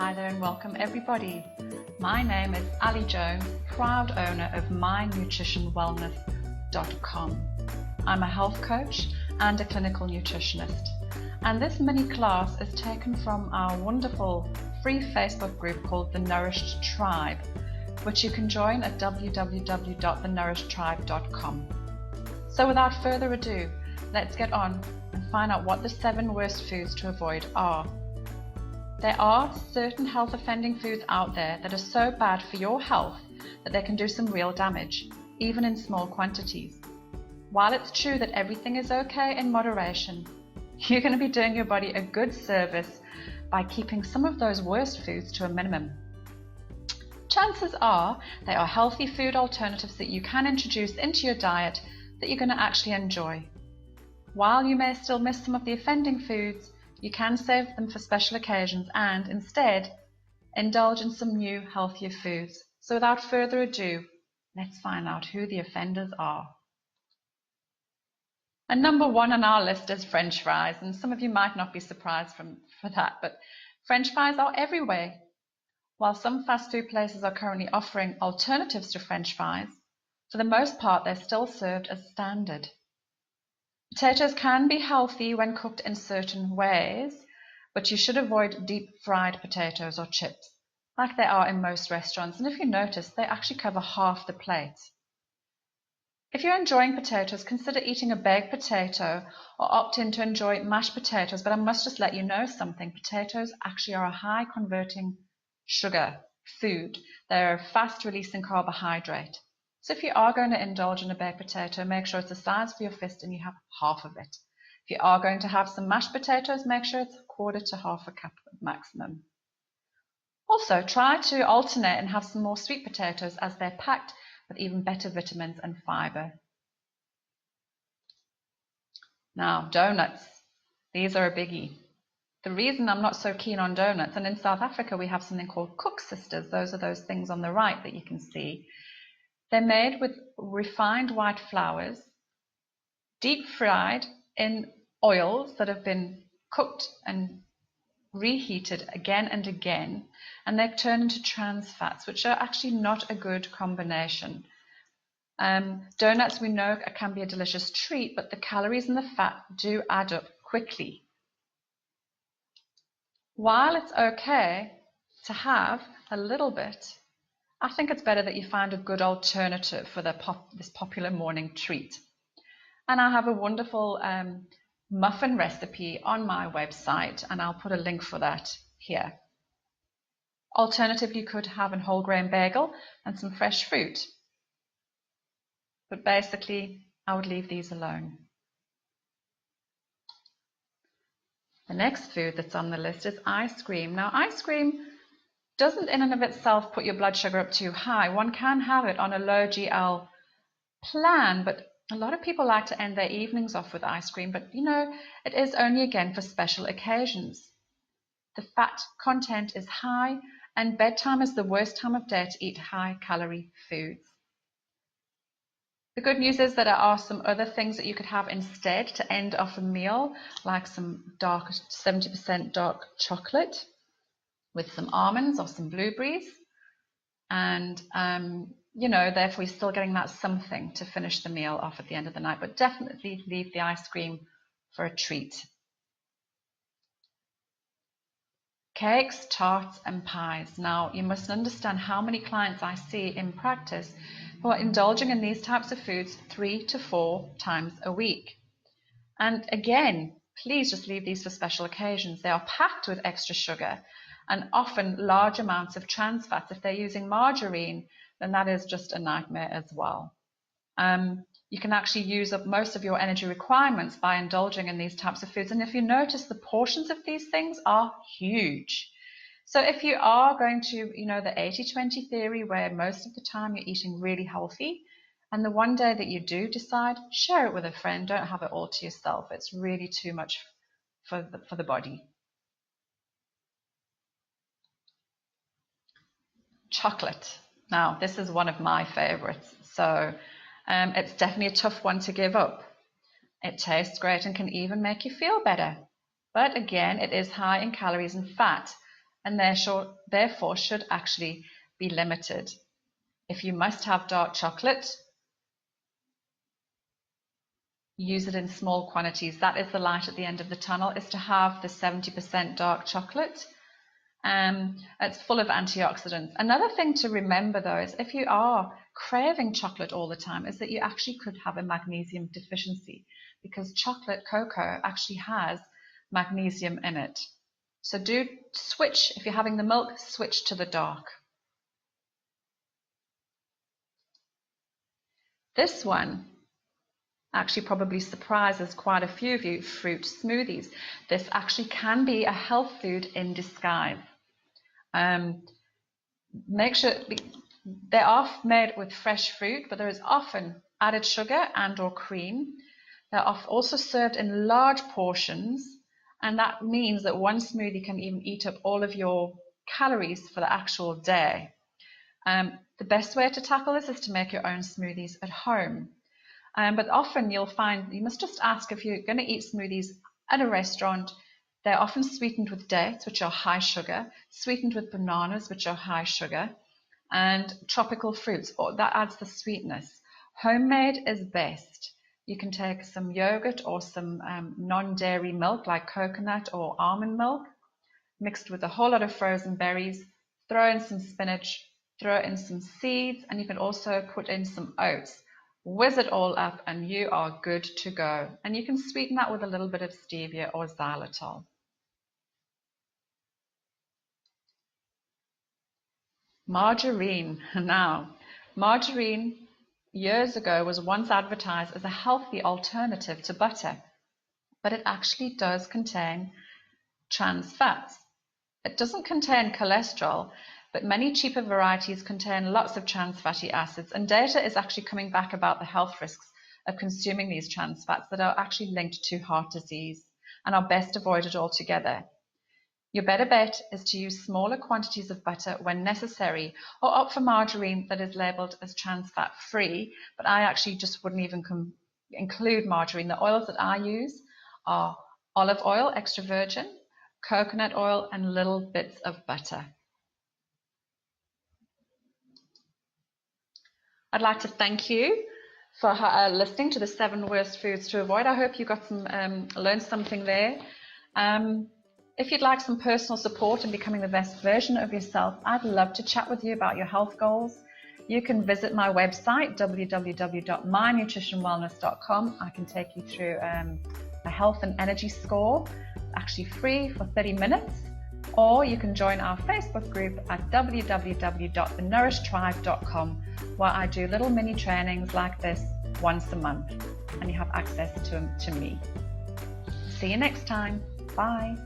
Hi there and welcome everybody. My name is Ali Jones, proud owner of MyNutritionWellness.com. I'm a health coach and a clinical nutritionist, and this mini class is taken from our wonderful free Facebook group called The Nourished Tribe, which you can join at www.thenourished.tribe.com. So without further ado, let's get on and find out what the 7 worst foods to avoid are. There are certain health offending foods out there that are so bad for your health that they can do some real damage, even in small quantities. While it's true that everything is okay in moderation, you're going to be doing your body a good service by keeping some of those worst foods to a minimum. Chances are they are healthy food alternatives that you can introduce into your diet that you're going to actually enjoy. While you may still miss some of the offending foods, you can save them for special occasions and instead indulge in some new, healthier foods. So without further ado, let's find out who the offenders are. And number 1 on our list is French fries, and some of you might not be surprised for that, but French fries are everywhere. While some fast food places are currently offering alternatives to French fries, for the most part they're still served as standard. Potatoes can be healthy when cooked in certain ways, but you should avoid deep fried potatoes or chips, like they are in most restaurants, and if you notice, they actually cover half the plate. If you're enjoying potatoes, consider eating a baked potato or opt in to enjoy mashed potatoes, but I must just let you know something. Potatoes actually are a high converting sugar food. They're a fast releasing carbohydrate. So if you are going to indulge in a baked potato, make sure it's the size of your fist and you have half of it. If you are going to have some mashed potatoes, make sure it's 1/4 to 1/2 cup maximum. Also, try to alternate and have some more sweet potatoes as they're packed with even better vitamins and fiber. Now, donuts. These are a biggie. The reason I'm not so keen on donuts, and in South Africa we have something called Cook Sisters. Those are those things on the right that you can see. They're made with refined white flours, deep fried in oils that have been cooked and reheated again and again, and they're turned into trans fats, which are actually not a good combination. Donuts, we know, can be a delicious treat, but the calories and the fat do add up quickly. While it's okay to have a little bit, I think it's better that you find a good alternative for this popular morning treat. And I have a wonderful muffin recipe on my website, and I'll put a link for that here. Alternatively, you could have a whole grain bagel and some fresh fruit. But basically, I would leave these alone. The next food that's on the list is ice cream. Now, ice cream doesn't in and of itself put your blood sugar up too high. One can have it on a low GL plan, but a lot of people like to end their evenings off with ice cream, but you know, it is only again for special occasions. The fat content is high, and bedtime is the worst time of day to eat high calorie foods. The good news is that there are some other things that you could have instead to end off a meal, like some dark 70% dark chocolate with some almonds or some blueberries, and you know, therefore you're still getting that something to finish the meal off at the end of the night, but definitely leave the ice cream for a treat. Cakes, tarts and pies. Now, you must understand how many clients I see in practice who are indulging in these types of foods 3 to 4 times a week. And again, please just leave these for special occasions. They are packed with extra sugar and often large amounts of trans fats. If they're using margarine, then that is just a nightmare as well. You can actually use up most of your energy requirements by indulging in these types of foods. And if you notice, the portions of these things are huge. So if you are going to, you know, the 80-20 theory, where most of the time you're eating really healthy, and the one day that you do decide, share it with a friend. Don't have it all to yourself. It's really too much for the body. Chocolate. Now, this is one of my favorites. So it's definitely a tough one to give up. It tastes great and can even make you feel better. But again, it is high in calories and fat. and therefore should actually be limited. If you must have dark chocolate, use it in small quantities. That is the light at the end of the tunnel, is to have the 70% dark chocolate. It's full of antioxidants. Another thing to remember though is if you are craving chocolate all the time, is that you actually could have a magnesium deficiency, because chocolate cocoa actually has magnesium in it. So do switch, if you're having the milk, switch to the dark. This one actually probably surprises quite a few of you, fruit smoothies. This actually can be a health food in disguise. Make sure they are made with fresh fruit, but there is often added sugar and or cream. They're also served in large portions, and that means that one smoothie can even eat up all of your calories for the actual day. The best way to tackle this is to make your own smoothies at home. But often you'll find you must just ask, if you're going to eat smoothies at a restaurant, they're often sweetened with dates, which are high sugar, sweetened with bananas, which are high sugar, and tropical fruits, that adds the sweetness. Homemade is best. You can take some yogurt or some non-dairy milk like coconut or almond milk, mixed with a whole lot of frozen berries, throw in some spinach, throw in some seeds, and you can also put in some oats. Whiz it all up and you are good to go. And you can sweeten that with a little bit of stevia or xylitol. Margarine. Now, margarine years ago was once advertised as a healthy alternative to butter, but it actually does contain trans fats. It doesn't contain cholesterol, but many cheaper varieties contain lots of trans fatty acids, and data is actually coming back about the health risks of consuming these trans fats that are actually linked to heart disease and are best avoided altogether. Your better bet is to use smaller quantities of butter when necessary, or opt for margarine that is labelled as trans fat free, but I actually just wouldn't even include margarine. The oils that I use are olive oil, extra virgin, coconut oil, and little bits of butter. I'd like to thank you for listening to the 7 worst foods to avoid. I hope you got some learned something there. If you'd like some personal support in becoming the best version of yourself, I'd love to chat with you about your health goals. You can visit my website, www.mynutritionwellness.com. I can take you through a health and energy score, actually free for 30 minutes. Or you can join our Facebook group at www.thenourished.tribe.com, where I do little mini trainings like this once a month, and you have access to me. See you next time. Bye.